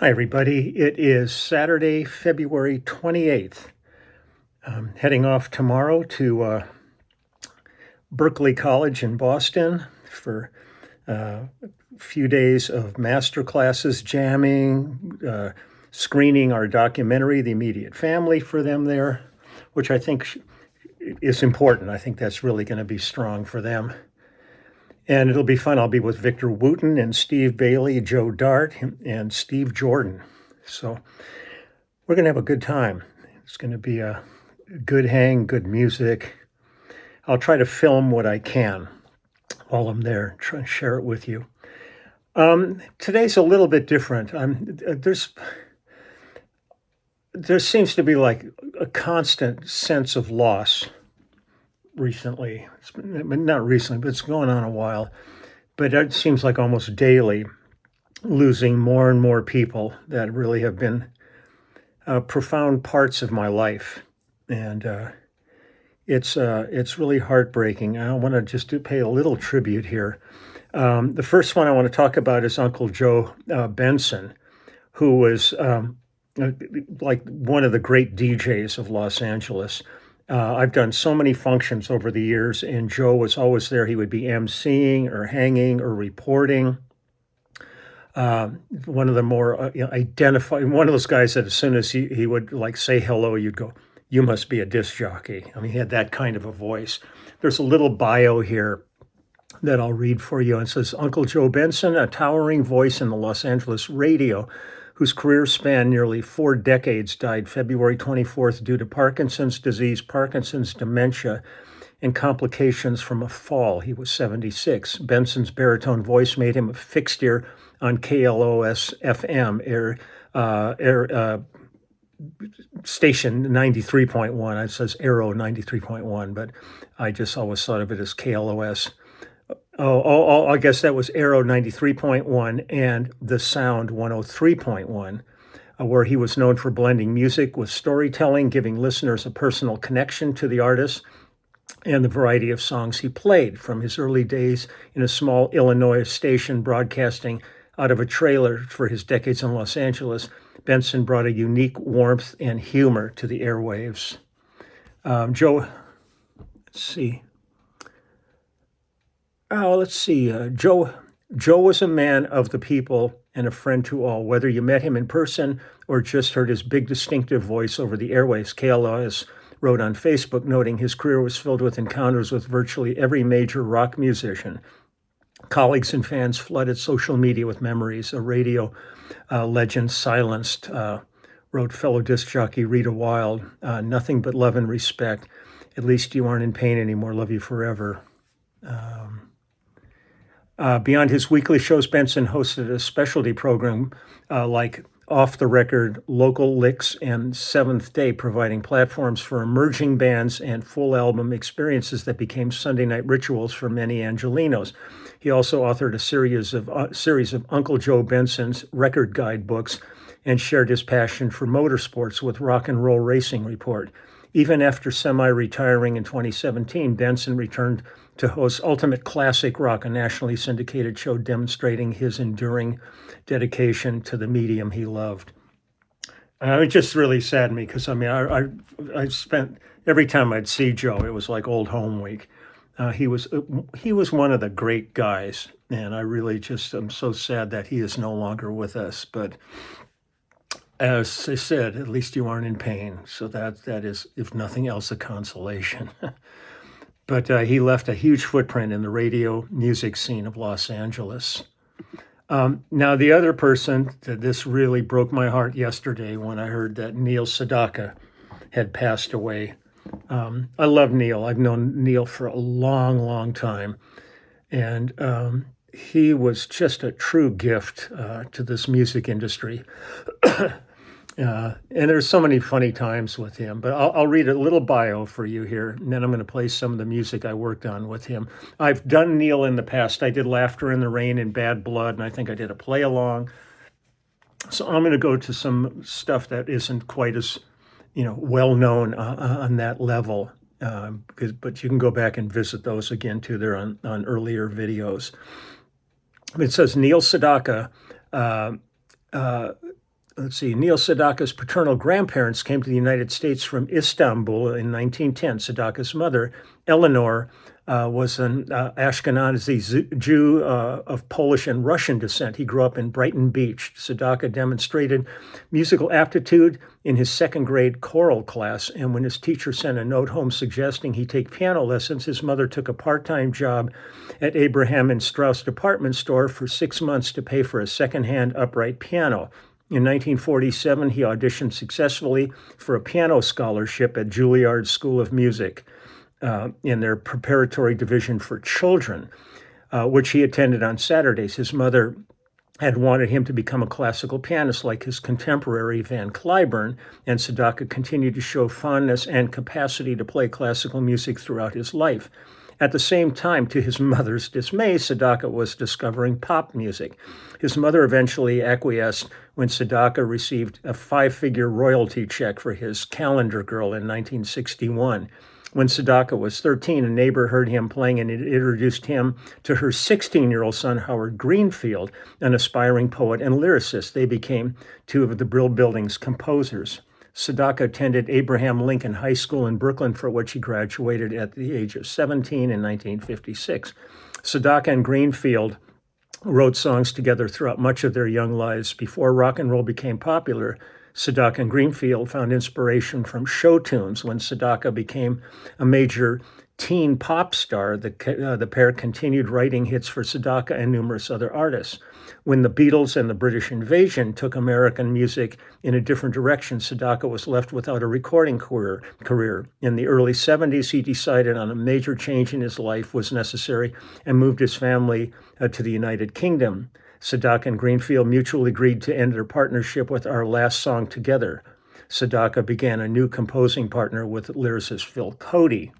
Hi, everybody. It is Saturday, February 28th. Heading off tomorrow to Berkeley College in Boston for a few days of master classes, jamming, screening our documentary, The Immediate Family, for them there, which I think is important. I think that's really going to be strong for them. And it'll be fun. I'll be with Victor Wooten and Steve Bailey, Joe Dart, and Steve Jordan. So we're going to have a good time. It's going to be a good hang, good music. I'll try to film what I can while I'm there, try and share it with you. Today's a little bit different. There seems to be like a constant sense of loss recently. Not recently, but it's going on a while. But it seems like almost daily losing more and more people that really have been profound parts of my life. And it's really heartbreaking. I want to just pay a little tribute here. The first one I want to talk about is Uncle Joe Benson, who was like one of the great DJs of Los Angeles. I've done so many functions over the years, and Joe was always there. He would be emceeing or hanging or reporting. One of the more one of those guys that as soon as he would like say hello, you'd go, "You must be a disc jockey." I mean, he had that kind of a voice. There's a little bio here that I'll read for you. It says, Uncle Joe Benson, a towering voice in the Los Angeles radio, whose career spanned nearly 4 decades, died February 24th due to Parkinson's disease, Parkinson's dementia, and complications from a fall. He was 76. Benson's baritone voice made him a fixture on KLOS FM, station 93.1. It says Aero 93.1, but I just always thought of it as KLOS. I guess that was Aero 93.1 and The Sound 103.1, where he was known for blending music with storytelling, giving listeners a personal connection to the artist and the variety of songs he played. From his early days in a small Illinois station broadcasting out of a trailer for his decades in Los Angeles, Benson brought a unique warmth and humor to the airwaves. Joe, let's see. Joe was a man of the people and a friend to all. Whether you met him in person or just heard his big distinctive voice over the airwaves, KLOS wrote on Facebook, noting his career was filled with encounters with virtually every major rock musician. Colleagues and fans flooded social media with memories. A radio legend silenced, wrote fellow disc jockey Rita Wilde, nothing but love and respect. At least you aren't in pain anymore. Love you forever. Beyond his weekly shows, Benson hosted a specialty program like Off the Record, Local Licks, and Seventh Day, providing platforms for emerging bands and full album experiences that became Sunday night rituals for many Angelenos. He also authored a series of Uncle Joe Benson's record guide books and shared his passion for motorsports with Rock and Roll Racing Report. Even after semi-retiring in 2017, Benson returned to host Ultimate Classic Rock, a nationally syndicated show demonstrating his enduring dedication to the medium he loved. It just really saddened me because, I mean, I spent, every time I'd see Joe, it was like old home week. He was one of the great guys, and I really just am so sad that he is no longer with us. But as I said, at least you aren't in pain. So that is, if nothing else, a consolation. But he left a huge footprint in the radio music scene of Los Angeles. Now, the other person that this really broke my heart yesterday when I heard that Neil Sedaka had passed away. I love Neil. I've known Neil for a long, long time. And he was just a true gift to this music industry. And there's so many funny times with him, but I'll read a little bio for you here, and then I'm going to play some of the music I worked on with him. I've done Neil in the past. I did Laughter in the Rain and Bad Blood, and I think I did a play along. So I'm going to go to some stuff that isn't quite as, well known on that level. But you can go back and visit those again too. They're on earlier videos. It says Neil Sedaka let's see, Neil Sedaka's paternal grandparents came to the United States from Istanbul in 1910. Sedaka's mother, Eleanor, was an Ashkenazi Jew of Polish and Russian descent. He grew up in Brighton Beach. Sedaka demonstrated musical aptitude in his second grade choral class, and when his teacher sent a note home suggesting he take piano lessons, his mother took a part-time job at Abraham and Straus department store for 6 months to pay for a second-hand upright piano. In 1947, he auditioned successfully for a piano scholarship at Juilliard School of Music in their preparatory division for children, which he attended on Saturdays. His mother had wanted him to become a classical pianist like his contemporary Van Cliburn, and Sedaka continued to show fondness and capacity to play classical music throughout his life. At the same time, to his mother's dismay, Sedaka was discovering pop music. His mother eventually acquiesced when Sedaka received a 5-figure royalty check for his Calendar Girl in 1961. When Sedaka was 13, a neighbor heard him playing and it introduced him to her 16-year-old son, Howard Greenfield, an aspiring poet and lyricist. They became two of the Brill Building's composers. Sedaka attended Abraham Lincoln High School in Brooklyn, for which he graduated at the age of 17 in 1956. Sedaka and Greenfield wrote songs together throughout much of their young lives. Before rock and roll became popular, Sedaka and Greenfield found inspiration from show tunes. When Sedaka became a major teen pop star, the pair continued writing hits for Sedaka and numerous other artists. When the Beatles and the British invasion took American music in a different direction, Sedaka was left without a recording career. In the early 70s, he decided on a major change in his life was necessary and moved his family to the United Kingdom. Sedaka and Greenfield mutually agreed to end their partnership with Our Last Song Together. Sedaka began a new composing partner with lyricist Phil Cody.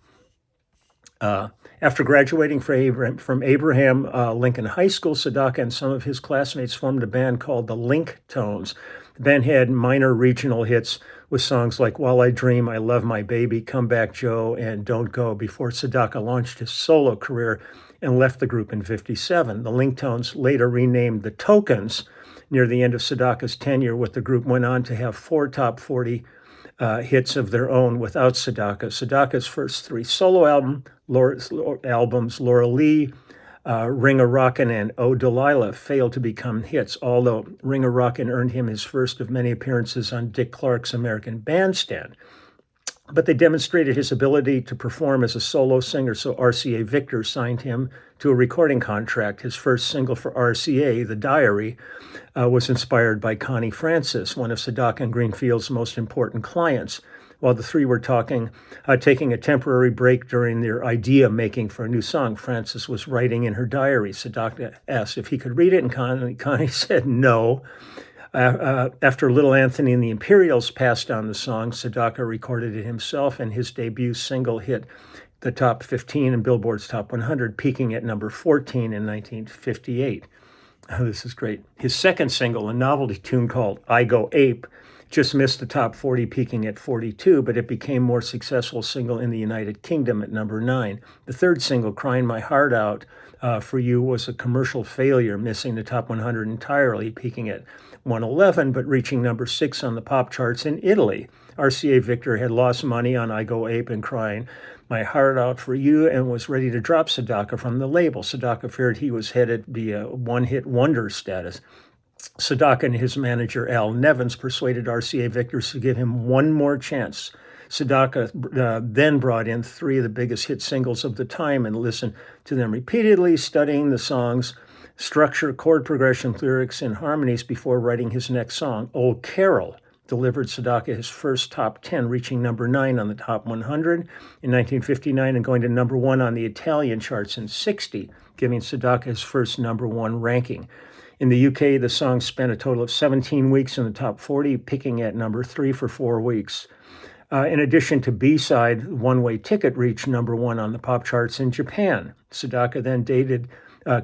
After graduating from Abraham Lincoln High School, Sedaka and some of his classmates formed a band called the Link Tones. The band had minor regional hits with songs like While I Dream, I Love My Baby, Come Back Joe, and Don't Go before Sedaka launched his solo career and left the group in 1957. The Link Tones, later renamed the Tokens, near the end of Sedaka's tenure with the group, went on to have 4 top 40 hits of their own without Sedaka. Sedaka's first 3 solo albums, Laura Lee, Ring-a-Rockin' and Oh Delilah, failed to become hits, although Ring-a-Rockin' earned him his first of many appearances on Dick Clark's American Bandstand. But they demonstrated his ability to perform as a solo singer, so RCA Victor signed him to a recording contract. His first single for RCA, The Diary, was inspired by Connie Francis, one of Sedaka and Greenfield's most important clients. While the three were taking a temporary break during their idea making for a new song, Francis was writing in her diary. Sedaka asked if he could read it, and Connie said no. After Little Anthony and the Imperials passed on the song, Sedaka recorded it himself, and his debut single hit the top 15 and Billboard's top 100, peaking at number 14 in 1958. Oh, this is great. His second single, a novelty tune called I Go Ape, just missed the top 40, peaking at 42, but it became more successful single in the United Kingdom at number 9. The third single, Crying My Heart Out for You, was a commercial failure, missing the top 100 entirely, peaking at 111, but reaching number 6 on the pop charts in Italy. RCA Victor had lost money on I Go Ape and Crying My Heart Out for You and was ready to drop Sedaka from the label. Sedaka feared he was headed to be a one-hit wonder status. Sedaka and his manager, Al Nevins, persuaded RCA Victor to give him one more chance. Sedaka then brought in 3 of the biggest hit singles of the time and listened to them repeatedly, studying the song's structure, chord progression, lyrics, and harmonies before writing his next song. Old Carol delivered Sedaka his first top 10, reaching number 9 on the top 100 in 1959 and going to number 1 on the Italian charts in 1960, giving Sedaka his first number 1 ranking. In the UK, the song spent a total of 17 weeks in the top 40, peaking at number 3 for 4 weeks. In addition to B-side, One Way Ticket reached number 1 on the pop charts in Japan. Sedaka then dated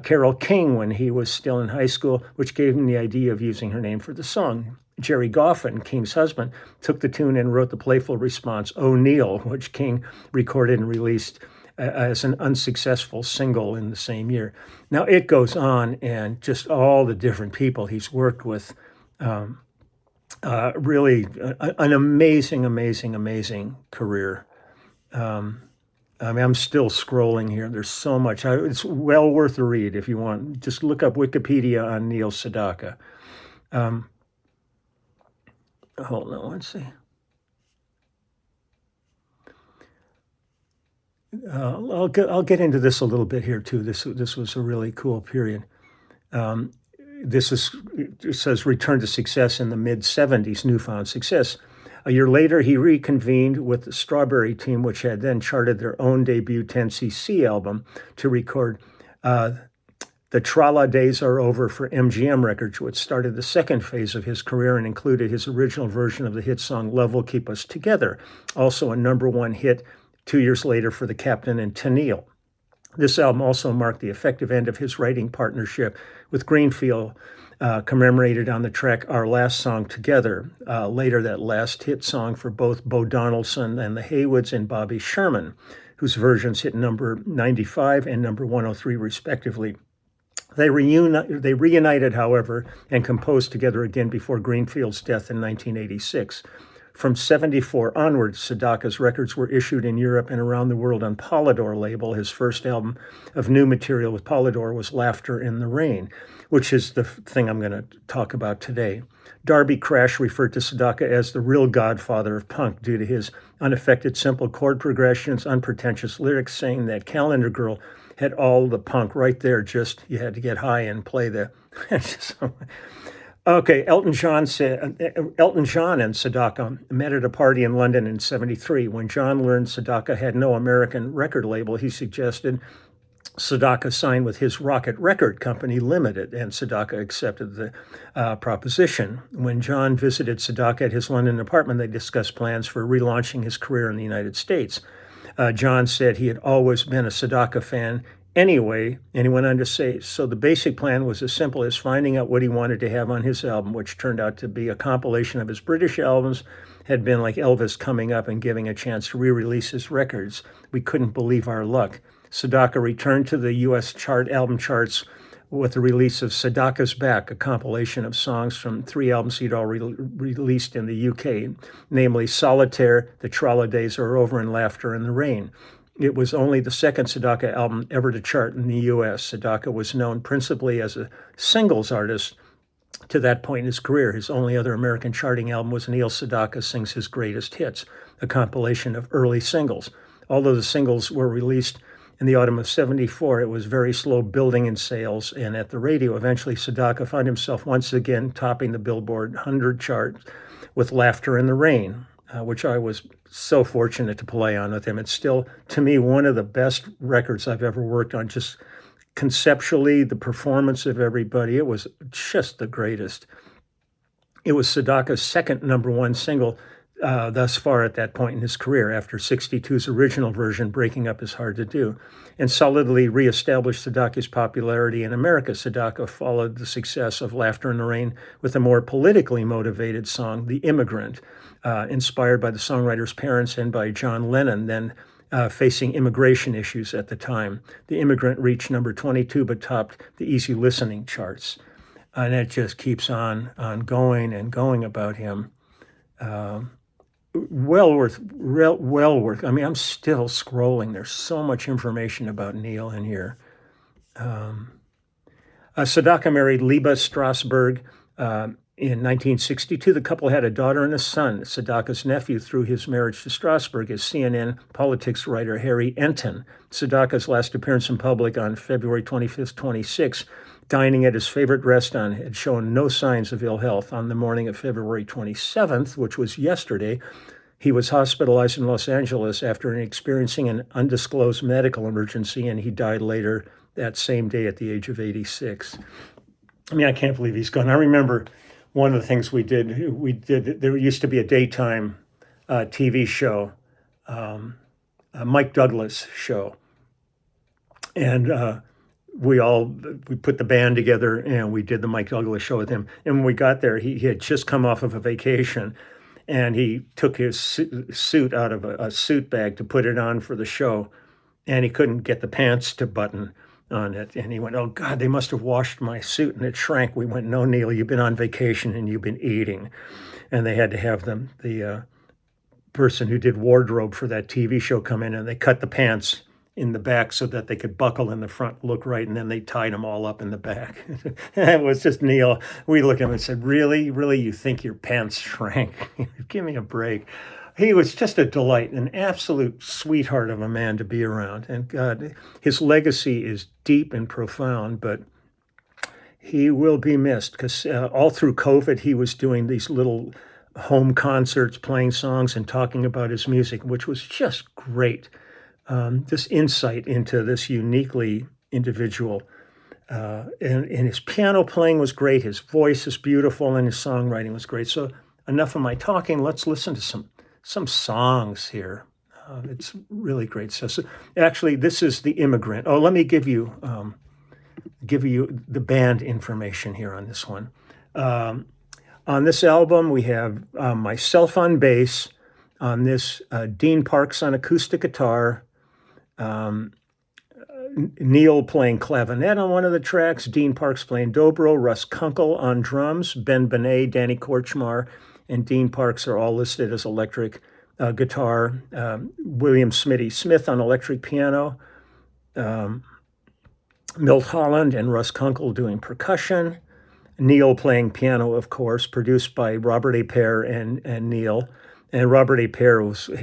Carole King when he was still in high school, which gave him the idea of using her name for the song. Jerry Goffin, King's husband, took the tune and wrote the playful response, O'Neill, which King recorded and released as an unsuccessful single in the same year. Now it goes on, and just all the different people he's worked with. Really, an amazing, amazing, amazing career. I mean, I'm still scrolling here. There's so much. It's well worth a read if you want. Just look up Wikipedia on Neil Sedaka. Hold on, let's see. I'll get into this a little bit here too. This was a really cool period. This is it says return to success in the mid '70s, newfound success. A year later, he reconvened with the Strawberry Team, which had then charted their own debut 10cc album, to record The Tra-La Days Are Over for MGM Records, which started the second phase of his career and included his original version of the hit song Love Will Keep Us Together, also a #1 hit 2 years later for the Captain and Tennille. This album also marked the effective end of his writing partnership with Greenfield, commemorated on the track Our Last Song Together, later that last hit song for both Bo Donaldson and the Haywoods and Bobby Sherman, whose versions hit number 95 and number 103 respectively. They reunited, however, and composed together again before Greenfield's death in 1986. From '74 onwards, Sedaka's records were issued in Europe and around the world on Polydor label. His first album of new material with Polydor was Laughter in the Rain, which is the thing I'm going to talk about today. Darby Crash referred to Sedaka as the real godfather of punk due to his unaffected simple chord progressions, unpretentious lyrics, saying that Calendar Girl had all the punk right there, just you had to get high and play the... Okay, Elton John and Sedaka met at a party in London in '73. When John learned Sedaka had no American record label, he suggested Sedaka sign with his Rocket Record Company Limited, and Sedaka accepted the proposition. When John visited Sedaka at his London apartment, they discussed plans for relaunching his career in the United States. John said he had always been a Sedaka fan anyway, and he went on to say, so the basic plan was as simple as finding out what he wanted to have on his album, which turned out to be a compilation of his British albums, had been like Elvis coming up and giving a chance to re-release his records. We couldn't believe our luck. Sedaka returned to the U.S. album charts with the release of Sedaka's Back, a compilation of songs from 3 albums he'd already released in the U.K., namely Solitaire, The Tra-La Days Are Over, and Laughter in the Rain. It was only the second Sedaka album ever to chart in the U.S. Sedaka was known principally as a singles artist to that point in his career. His only other American charting album was Neil Sedaka Sings His Greatest Hits, a compilation of early singles. Although the singles were released in the autumn of '74, it was very slow building in sales, and at the radio, eventually Sedaka found himself once again topping the Billboard 100 chart with Laughter in the Rain, which I was so fortunate to play on with him. It's still, to me, one of the best records I've ever worked on. Just conceptually, the performance of everybody, it was just the greatest. It was Sedaka's second #1 single thus far at that point in his career, after '62's original version, Breaking Up Is Hard to Do, and solidly reestablished Sedaka's popularity in America. Sedaka followed the success of Laughter in the Rain with a more politically motivated song, The Immigrant, inspired by the songwriter's parents and by John Lennon, then facing immigration issues at the time. The Immigrant reached number 22, but topped the easy listening charts. And it just keeps on going and going about him. Well worth. I mean, I'm still scrolling. There's so much information about Neil in here. Sedaka married Liba Strasberg in 1962. The couple had a daughter and a son. Sedaka's nephew through his marriage to Strasberg is CNN politics writer Harry Enton. Sedaka's last appearance in public on February 25th, 26, dining at his favorite restaurant, had shown no signs of ill health. On the morning of February 27th, which was yesterday, he was hospitalized in Los Angeles after experiencing an undisclosed medical emergency, and he died later that same day at the age of 86. I mean, I can't believe he's gone. I remember one of the things we did, there used to be a daytime TV show, a Mike Douglas show. And we put the band together and we did the Mike Douglas show with him. And when we got there, he had just come off of a vacation, and he took his suit out of a suit bag to put it on for the show, and he couldn't get the pants to button. on it. And he went, "Oh God, they must have washed my suit and it shrank." We went, "No, Neil, you've been on vacation and you've been eating." And they had to have the person who did wardrobe for that TV show come in, and they cut the pants in the back so that they could buckle in the front, look right, and then they tied them all up in the back. It was just Neil. We looked at him and said, "Really, really, you think your pants shrank? Give me a break." He was just a delight, an absolute sweetheart of a man to be around. And God, his legacy is deep and profound, but he will be missed because all through COVID, he was doing these little home concerts, playing songs and talking about his music, which was just great. This insight into this uniquely individual. And his piano playing was great. His voice is beautiful and his songwriting was great. So enough of my talking. Let's listen to some songs here. It's really great. So actually, this is The Immigrant. Oh, let me give you the band information here on this one. On this album, we have myself on bass. On this, Dean Parks on acoustic guitar. Neil playing clavinet on one of the tracks. Dean Parks playing dobro. Russ Kunkel on drums. Ben Benet, Danny Korchmar, and Dean Parks are all listed as electric guitar. William Smitty Smith on electric piano. Milt Holland and Russ Kunkel doing percussion. Neil playing piano, of course, produced by Robert A. Pear and Neil. And Robert A. Pear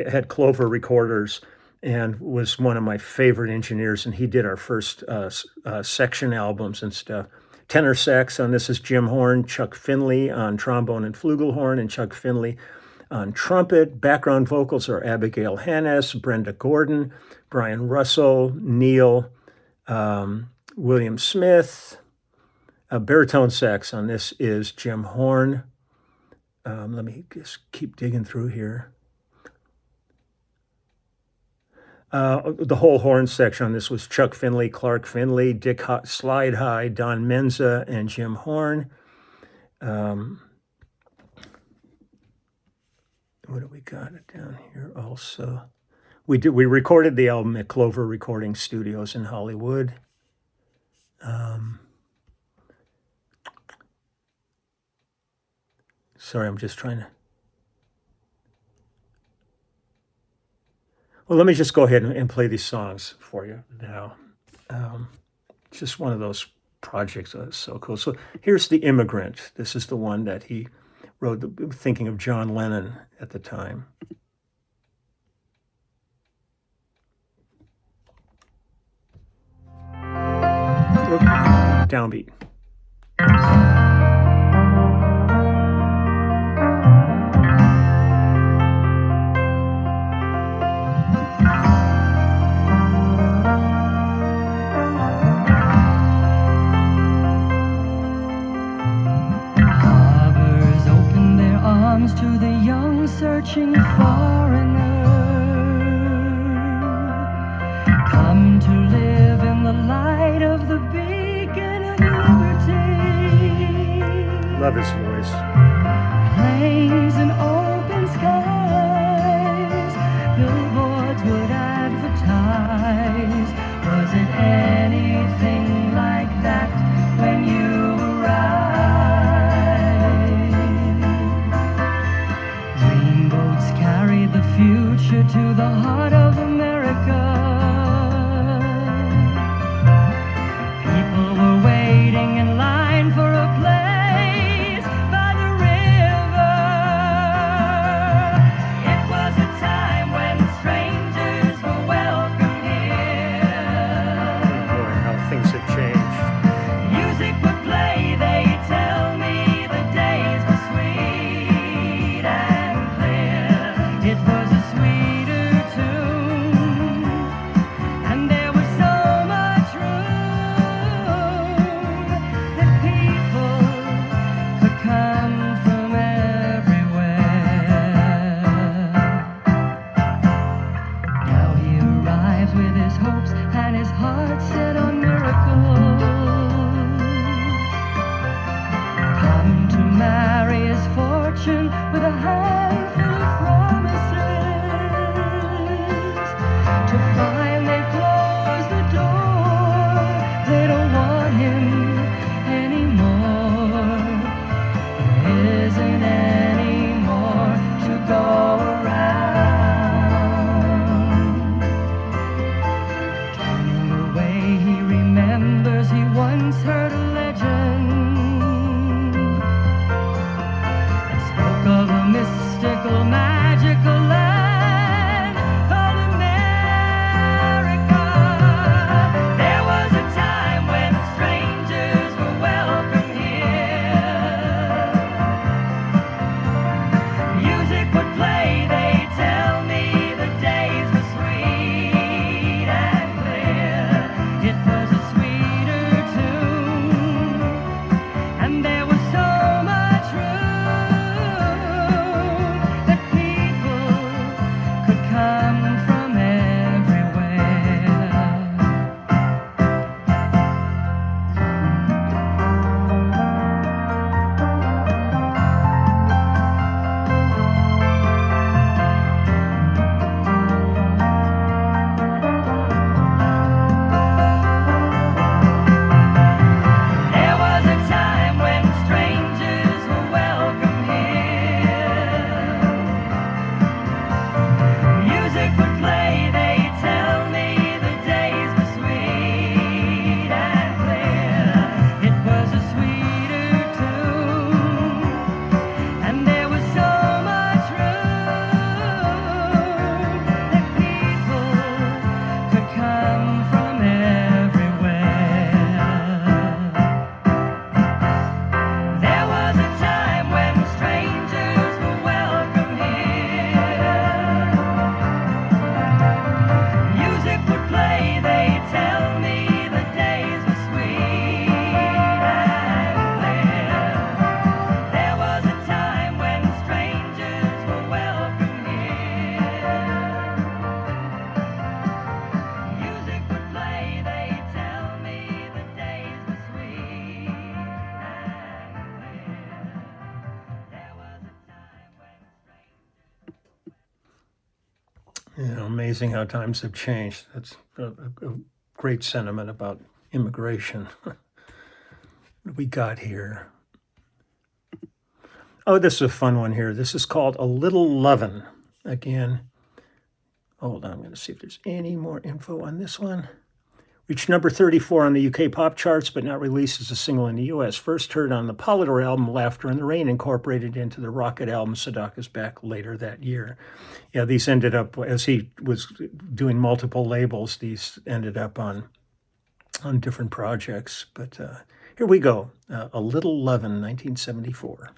had Clover Recorders and was one of my favorite engineers, and he did our first section albums and stuff. Tenor sax on this is Jim Horn, Chuck Finley on trombone and flugelhorn, and Chuck Finley on trumpet. Background vocals are Abigail Hannes, Brenda Gordon, Brian Russell, Neil, William Smith. Baritone sax on this is Jim Horn. Let me just keep digging through here. The whole horn section on this was Chuck Finley, Clark Finley, Dick Slide High, Don Menza, and Jim Horn. What do we got down here also? We recorded the album at Clover Recording Studios in Hollywood. Sorry, I'm just trying to... Well, let me just go ahead and play these songs for you now. Just one of those projects that's so cool. So here's The Immigrant. This is the one that he wrote, thinking of John Lennon at the time. Downbeat. To the young searching foreigner, come to live in the light of the beacon of liberty. Love his voice. Plains and open skies, billboards would advertise. Was it anything like that when you arrived? Carry the future to the heart of America. People were waiting in line for a place by the river. It was a time when strangers were welcome here. Boy, how things have changed. Music would play, they tell me the days were sweet and clear. It was a sweeter tune, and there was so much room that people could come from everywhere. Now he arrives with his hopes and his heart set on miracles. Come to marry his fortune with a handful of promises, to find they close the door isn't any more to go around. Turning away, he remembers he once heard a legend that spoke of a mystical, magical land called America. There was a time when strangers were welcome here. Music would play, they tell me the days were sweet and clear. It was a sweeter tune, and there was so much room that people could come from everywhere. There was a time when strangers were welcome here. Music would play, they tell me the days were sweet and clear. It was a sweeter tune, and there was so much room that people could come from everywhere. There was a time when strangers were welcome here. Music would play, they tell me the days were sweet and clear. There was a time when strangers were welcome here. Music would play, they tell me the days were sweet and clear. There was a time when Amazing how times have changed. That's a great sentiment about immigration. What do we got here? Oh, this is a fun one here. This is called A Little Lovin'. Again, hold on, I'm going to see if there's any more info on this one. Reached number 34 on the UK pop charts, but not released as a single in the US. First heard on the Polydor album Laughter in the Rain, incorporated into the Rocket album Sedaka's Back later that year. Yeah, these ended up, as he was doing multiple labels, these ended up on different projects. But here we go. A Little Lovin', 1974.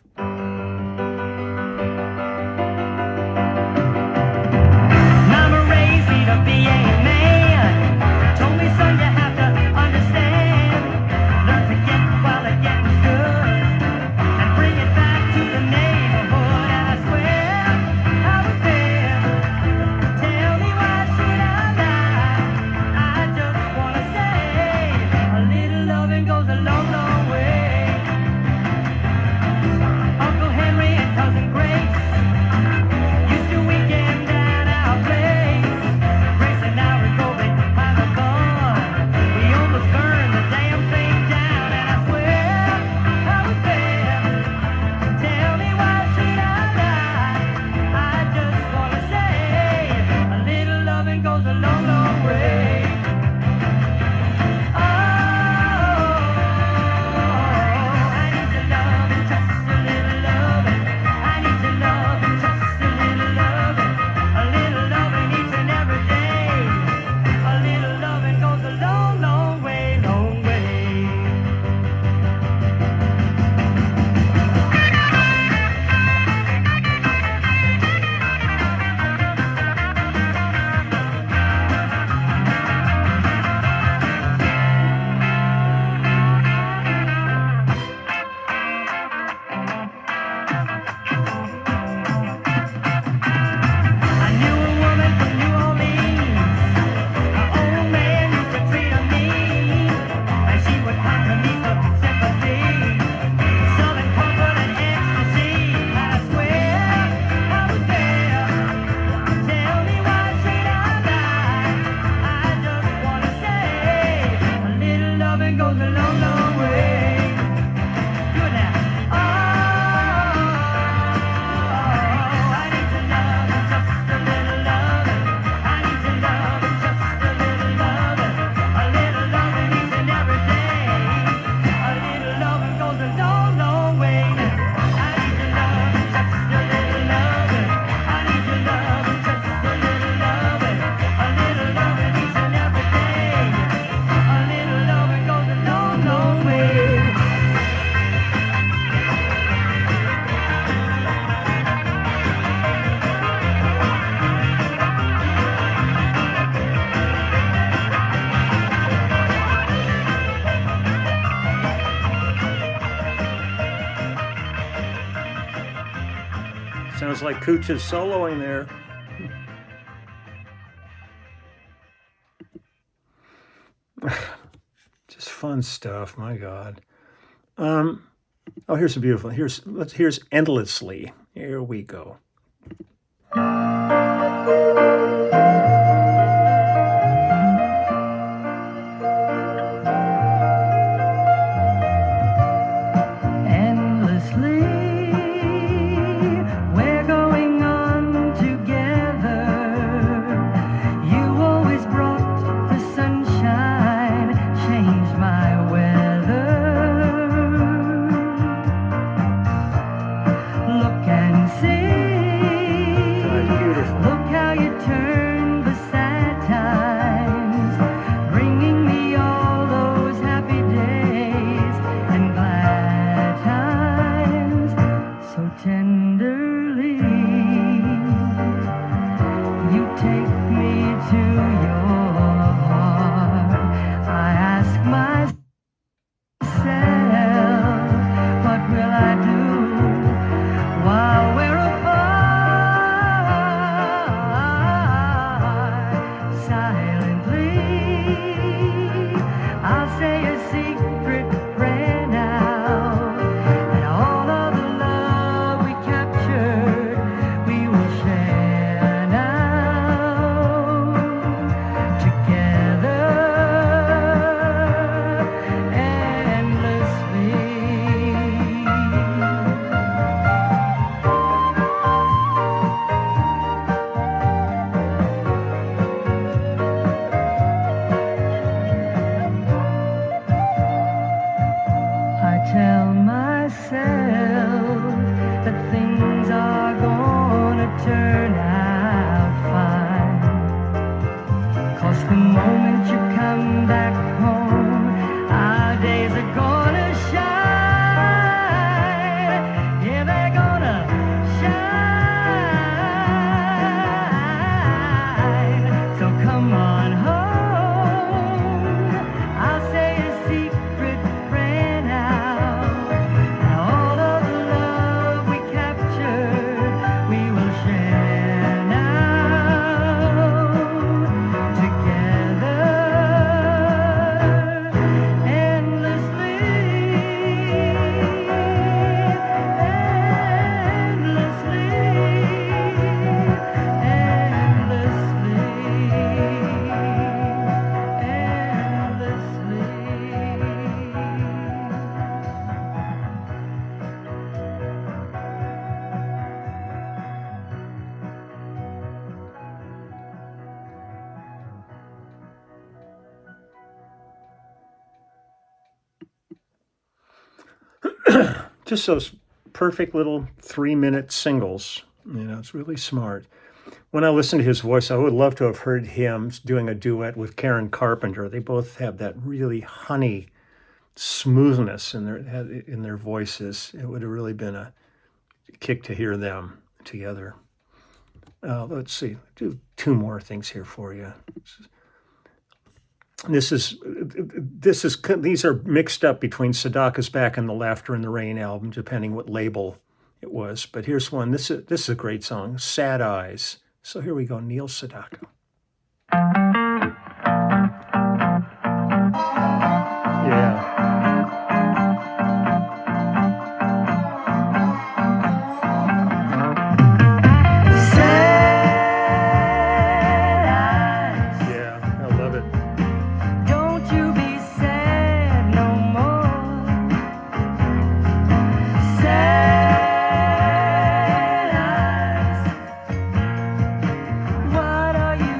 Mama raised me to be a man. Told me, son, you have to understand. Learn to get while the getting's good, and bring it back to the neighborhood. And I swear I was there. Tell me, why should I lie? I just wanna say a little loving goes a long, long way. A Sounds like Cooch is soloing there. Just fun stuff, my God. Oh, here's a beautiful. Here's Endlessly. Here we go. Just those perfect little 3-minute singles. It's really smart. When I listen to his voice, I would love to have heard him doing a duet with Karen Carpenter. They both have that really honey smoothness in their voices. It would have really been a kick to hear them together. Let's see, do 2 more things here for you. These are mixed up between Sedaka's Back and the Laughter in the Rain album, depending what label it was. But here's one. This is a great song, Sad Eyes. So here we go, Neil Sedaka. Yeah. What are you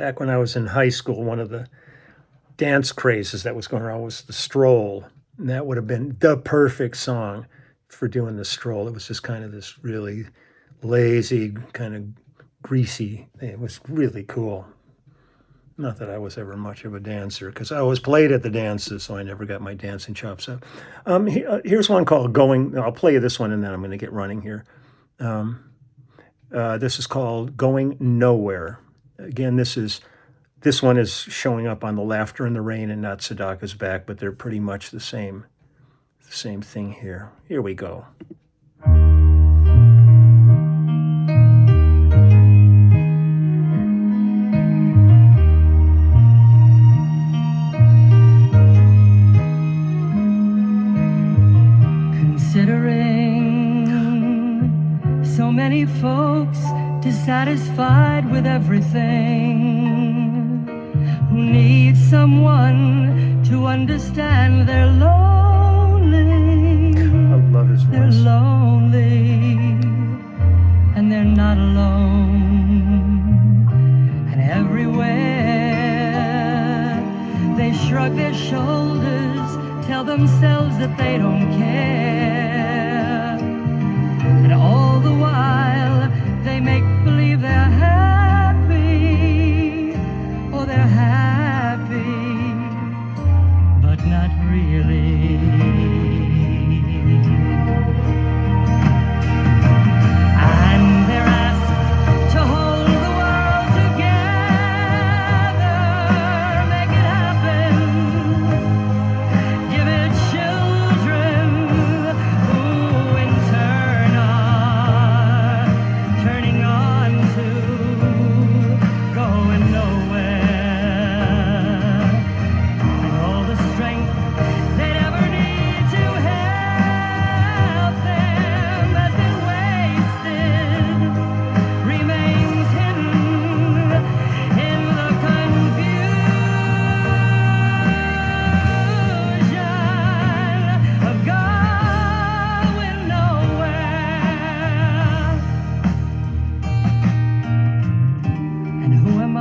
back when I was in high school, one of the dance crazes that was going around was the stroll. And that would have been the perfect song for doing the stroll. It was just kind of this really lazy, kind of greasy thing. It was really cool. Not that I was ever much of a dancer, because I always played at the dances, so I never got my dancing chops up. Here's one called Going. I'll play you this one, and then I'm going to get running here. This is called Going Nowhere. Again, this one is showing up on the Laughter in the Rain and not Sedaka's Back, but they're pretty much the same thing here. Here we go. Considering so many folks dissatisfied with everything, who need someone to understand they're lonely. I love his voice. They're lonely, and they're not alone. And everywhere they shrug their shoulders, tell themselves that they don't care. And all the while they make believe they're happy, or they're happy, but not really. And they're asked to hold the world together, make it happen, give it children who in turn are turning on to going nowhere. And all the strength they'd ever need to help them has been wasted, remains hidden in the confusion of going nowhere. And who am I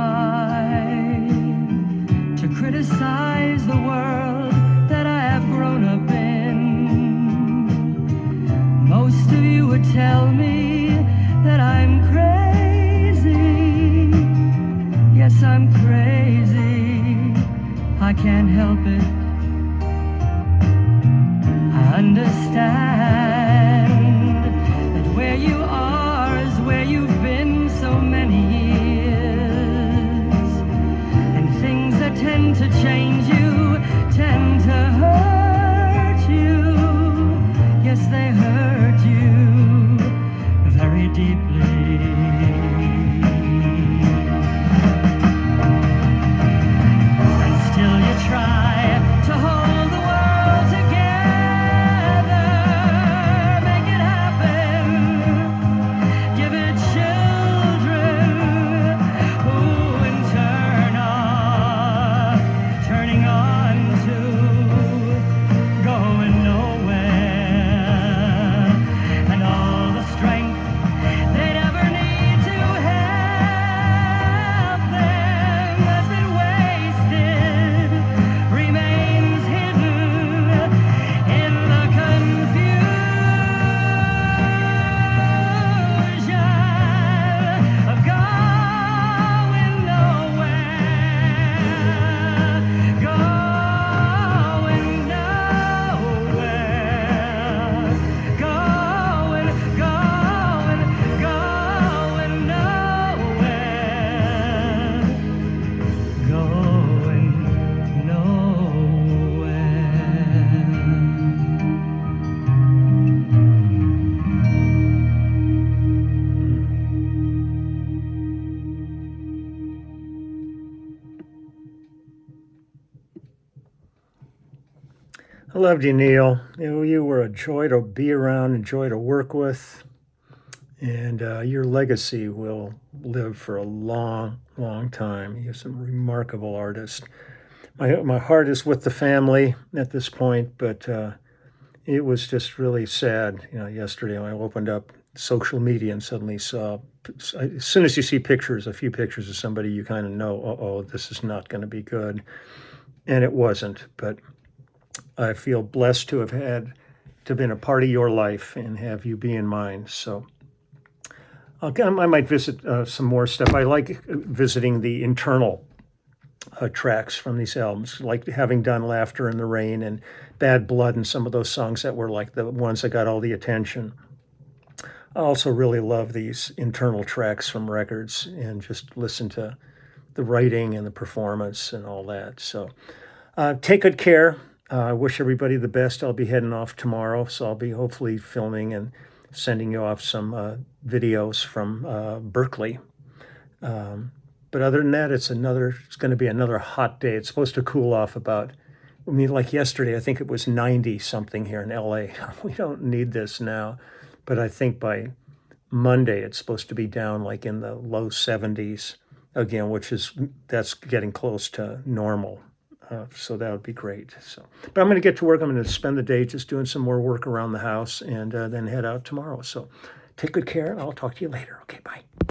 to criticize the world that I have grown up in? Most of you would tell me that I'm crazy. Yes, I'm crazy. I can't help it. I understand that where you are is where you've been so many years. And things that tend to change you tend to hurt you. Yes, they hurt you very deeply. And still you try to hold the world together, make it happen, give it children who in turn are turning on to going nowhere. And all the strength they'd ever need to help them has been wasted, remains hidden in the confusion of going nowhere, going nowhere, going I loved you, Neil. You were a joy to be around, a joy to work with, and your legacy will live for a long, long time. You're some remarkable artist. My heart is with the family at this point, but it was just really sad. Yesterday when I opened up social media and suddenly saw, as soon as you see pictures, a few pictures of somebody, you kind of know, oh, this is not going to be good. And it wasn't. But I feel blessed to have been a part of your life and have you be in mine. So I might visit some more stuff. I like visiting the internal tracks from these albums, like having done Laughter in the Rain and Bad Blood and some of those songs that were like the ones that got all the attention. I also really love these internal tracks from records and just listen to the writing and the performance and all that. So take good care. I wish everybody the best. I'll be heading off tomorrow, so I'll be hopefully filming and sending you off some videos from Berkeley. But other than that, it's going to be another hot day. It's supposed to cool off about, I mean, like yesterday, I think it was 90 something here in LA. We don't need this now. But I think by Monday, it's supposed to be down like in the low 70s again, that's getting close to normal. So that would be great. So, but I'm going to get to work. I'm going to spend the day just doing some more work around the house and then head out tomorrow. So take good care. I'll talk to you later. Okay, bye.